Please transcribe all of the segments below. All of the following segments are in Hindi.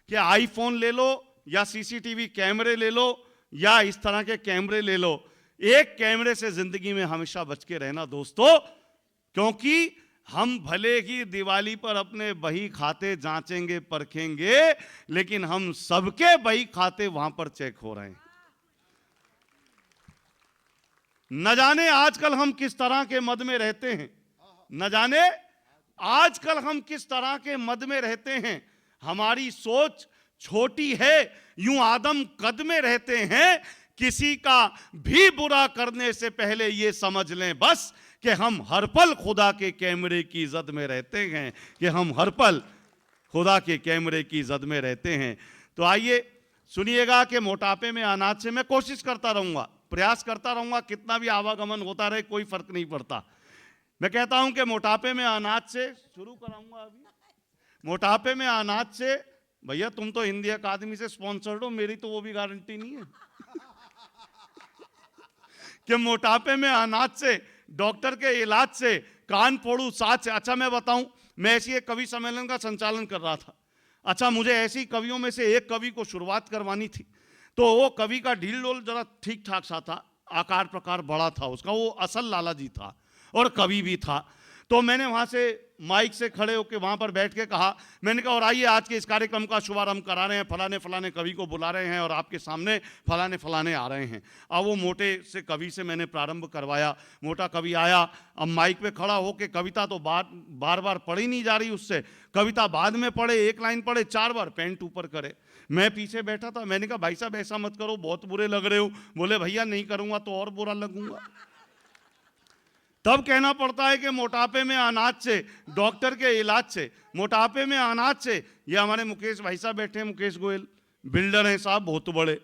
कि आईफोन ले लो या सीसीटीवी कैमरे ले लो या इस तरह के कैमरे ले लो, एक कैमरे से जिंदगी में हमेशा बच के रहना दोस्तों, क्योंकि हम भले ही दिवाली पर अपने बही खाते जांचेंगे परखेंगे, लेकिन हम सबके बही खाते वहां पर चेक हो रहे हैं। न जाने आजकल हम किस तरह के मद में रहते हैं, न जाने आजकल हम किस तरह के मद में रहते हैं। हमारी सोच छोटी है, यूं आदम कद में रहते हैं। किसी का भी बुरा करने से पहले ये समझ लें बस कि हम हर पल खुदा के कैमरे की जद में रहते हैं, कि हम हर पल खुदा के कैमरे की जद में रहते हैं। तो आइए सुनिएगा कि मोटापे में अनाज से मैं कोशिश करता रहूंगा, प्रयास करता रहूंगा, कितना भी आवागमन होता रहे कोई फर्क नहीं पड़ता। मैं कहता हूं कि मोटापे में अनाज से शुरू कराऊंगा। अभी मोटापे में अनाज से, भैया तुम तो हिंदी अकादमी से स्पॉन्सर्ड हो, मेरी तो वो भी गारंटी नहीं है कि मोटापे में अनाज से, डॉक्टर के इलाज से, कान फोड़ू साथ से। अच्छा मैं बताऊं, मैं ऐसी एक कवि सम्मेलन का संचालन कर रहा था। अच्छा मुझे ऐसी कवियों में से एक कवि को शुरुआत करवानी थी, तो वो कवि का ढील डोल जरा ठीक ठाक सा था, आकार प्रकार बड़ा था उसका, वो असल लाला जी था और कवि भी था। तो मैंने वहां से माइक से खड़े होकर वहां पर बैठ के कहा, मैंने कहा और आइए आज के इस कार्यक्रम का शुभारंभ करा रहे हैं, फलाने फलाने कवि को बुला रहे हैं और आपके सामने फलाने फलाने आ रहे हैं। अब वो मोटे से कवि से मैंने प्रारंभ करवाया। मोटा कवि आया, अब माइक पे खड़ा होकर कविता तो बार बार पढ़ी नहीं जा रही उससे, कविता बाद में पढ़े, एक लाइन पढ़े, 4 बार पेंट ऊपर करे। मैं पीछे बैठा था, मैंने कहा भाई साहब ऐसा मत करो, बहुत बुरे लग रहे हो। बोले भैया नहीं करूंगा तो और बुरा लगूंगा। तब कहना पड़ता है कि मोटापे में अनाज से, डॉक्टर के इलाज से, मोटापे में अनाज से। ये हमारे मुकेश भाई साहब बैठे हैं, मुकेश गोयल, बिल्डर हैं साहब बहुत बड़े,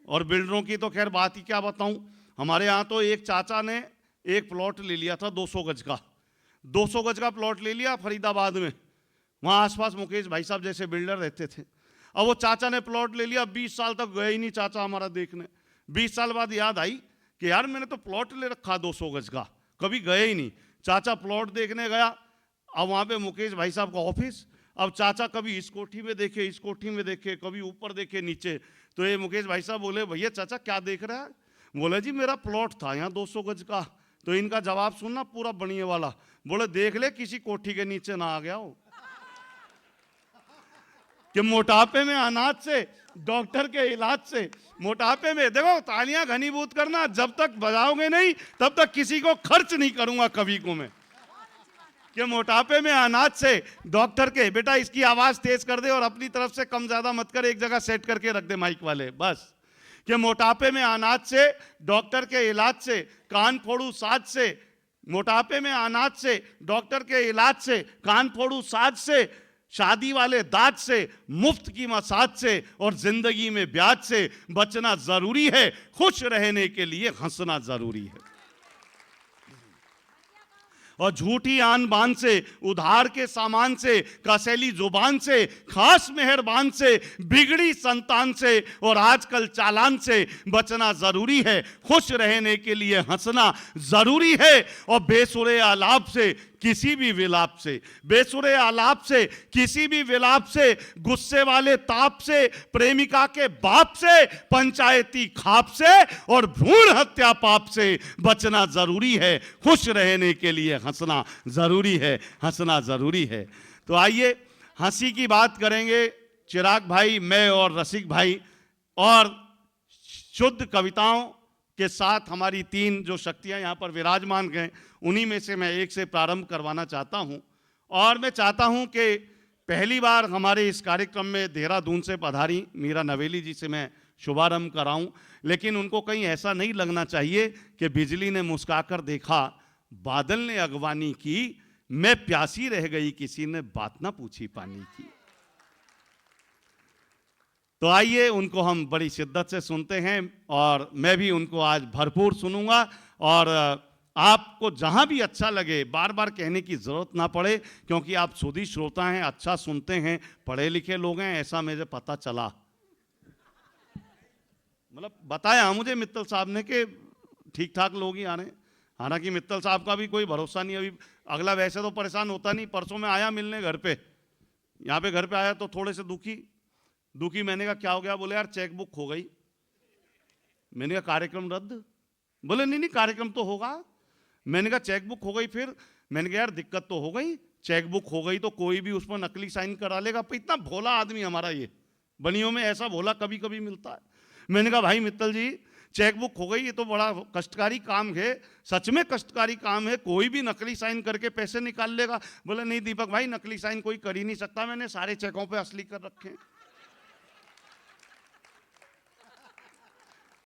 और बिल्डरों की तो खैर बात ही क्या बताऊं। हमारे यहाँ तो एक चाचा ने एक प्लॉट ले लिया था 200 गज का, 200 गज का प्लॉट ले लिया फरीदाबाद में। वहाँ आसपास मुकेश भाई साहब जैसे बिल्डर रहते थे। अब वो चाचा ने प्लॉट ले लिया, 20 साल तक गए ही नहीं चाचा हमारा देखने। 20 साल बाद याद आई कि यार मैंने तो प्लॉट ले रखा 200 गज का, कभी गए ही नहीं। चाचा प्लॉट देखने गया, अब वहां पे मुकेश भाई साहब का ऑफिस। अब चाचा कभी इस कोठी में देखे, इस कोठी में देखे, कभी ऊपर देखे, नीचे। तो ये मुकेश भाई साहब बोले भैया चाचा क्या देख रहा है? बोले जी मेरा प्लॉट था यहाँ 200 गज का। तो इनका जवाब सुनना पूरा बढ़िया वाला, बोले देख ले किसी कोठी के नीचे ना आ गया हो। कि मोटापे में अनाज से, डॉक्टर के इलाज से, मोटापे में देखो तालियां घनीभूत करना, जब तक बजाओगे नहीं तब तक किसी को खर्च नहीं करूंगा कवि को मैं। कि मोटापे में अनाज से, डॉक्टर के, बेटा इसकी आवाज तेज कर दे और अपनी तरफ से कम ज्यादा मत कर, एक जगह सेट करके रख दे माइक वाले बस। कि मोटापे में अनाज से, डॉक्टर के इलाज से, कान फोड़ू साज से, मोटापे में अनाज से, डॉक्टर के इलाज से, कान फोड़ू साज से, शादी वाले दाज से, मुफ्त की मसाज से और जिंदगी में ब्याज से बचना जरूरी है। खुश रहने के लिए हंसना जरूरी है। और झूठी आन बान से, उधार के सामान से, कसैली जुबान से, खास मेहरबान से, बिगड़ी संतान से और आजकल चालान से बचना जरूरी है। खुश रहने के लिए हंसना जरूरी है। और बेसुरे आलाप से, किसी भी विलाप से, बेसुरे आलाप से, किसी भी विलाप से, गुस्से वाले ताप से, प्रेमिका के बाप से, पंचायती खाप से और भ्रूण हत्या पाप से बचना जरूरी है। खुश रहने के लिए हंसना जरूरी है, हंसना जरूरी है। तो आइए हंसी की बात करेंगे चिराग भाई, मैं और रसिक भाई, और शुद्ध कविताओं के साथ हमारी 3 जो शक्तियां यहां पर विराजमान हैं, उन्हीं में से मैं एक से प्रारंभ करवाना चाहता हूं। और मैं चाहता हूं कि पहली बार हमारे इस कार्यक्रम में देहरादून से पधारी मीरा नवेली जी से मैं शुभारंभ कराऊं, लेकिन उनको कहीं ऐसा नहीं लगना चाहिए कि बिजली ने मुस्कुराकर देखा, बादल ने अगवानी की, मैं प्यासी रह गई किसी ने बात ना पूछी पानी की। तो आइए उनको हम बड़ी शिद्दत से सुनते हैं, और मैं भी उनको आज भरपूर सुनूंगा। और आपको जहां भी अच्छा लगे, बार बार कहने की जरूरत ना पड़े, क्योंकि आप सुधी श्रोता हैं, अच्छा सुनते हैं, पढ़े लिखे लोग हैं, ऐसा मुझे पता चला। मतलब बताया मुझे मित्तल साहब ने कि ठीक ठाक लोग ही आ रहे हैं। हालांकि मित्तल साहब का भी कोई भरोसा नहीं, अभी अगला वैसे तो परेशान होता नहीं। परसों में आया मिलने घर पे, यहाँ पे घर पे आया तो थोड़े से दुखी दुखी। मैंने कहा क्या हो गया? बोले यार चेक बुक खो गई। मैंने कहा कार्यक्रम रद्द? बोले नहीं नहीं कार्यक्रम तो होगा। मैंने कहा चेक बुक हो गई फिर? मैंने कहा यार दिक्कत तो हो गई, चेक बुक हो गई तो कोई भी उस पर नकली साइन करा लेगा। इतना भोला आदमी हमारा ये, बनियों में ऐसा भोला कभी कभी मिलता है। मैंने कहा भाई मित्तल जी चेक बुक हो गई, ये तो बड़ा कष्टकारी काम है, सच में कष्टकारी काम है, कोई भी नकली साइन करके पैसे निकाल लेगा। बोले नहीं दीपक भाई नकली साइन कोई कर ही नहीं सकता, मैंने सारे चेकों पे असली कर रखे हैं।